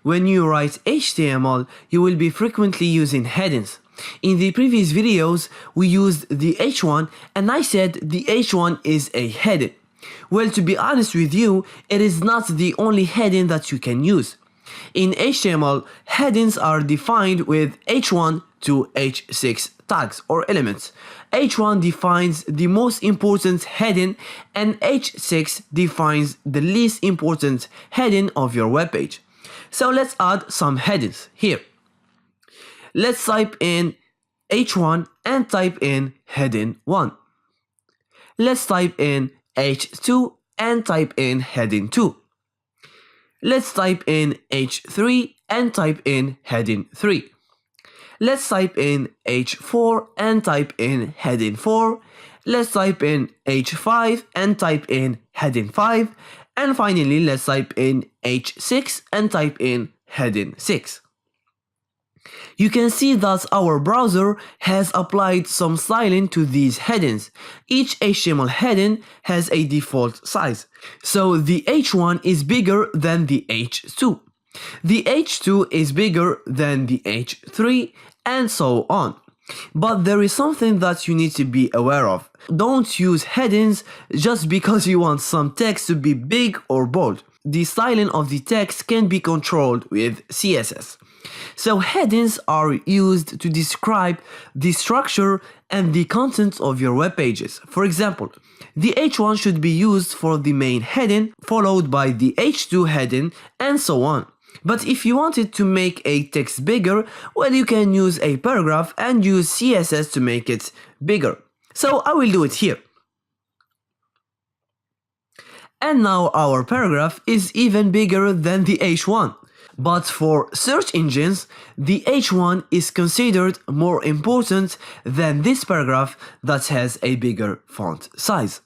When you write HTML, you will be frequently using headings. In the previous videos, we used the H1 and I said the H1 is a heading. Well, to be honest with you, it is not the only heading that you can use. In HTML, headings are defined with H1 to H6 tags or elements. H1 defines the most important heading and H6 defines the least important heading of your web page. So let's add some headings here. Let's type in H1 and type in heading 1. Let's type in H2 and type in heading 2. Let's type in H3 and type in heading 3. Let's type in H4 and type in heading 4. Let's type in H5 and type in heading 5. And finally, let's type in H6 and type in heading 6. You can see that our browser has applied some styling to these headings. Each HTML heading has a default size. So the H1 is bigger than the H2. The H2 is bigger than the H3 and so on. But there is something that you need to be aware of. Don't use headings just because you want some text to be big or bold. The styling of the text can be controlled with CSS. So headings are used to describe the structure and the content of your web pages. For example, the H1 should be used for the main heading, followed by the H2 heading, and so on. But if you wanted to make a text bigger, well, you can use a paragraph and use CSS to make it bigger. So I will do it here. And now our paragraph is even bigger than the H1. But for search engines, the H1 is considered more important than this paragraph that has a bigger font size.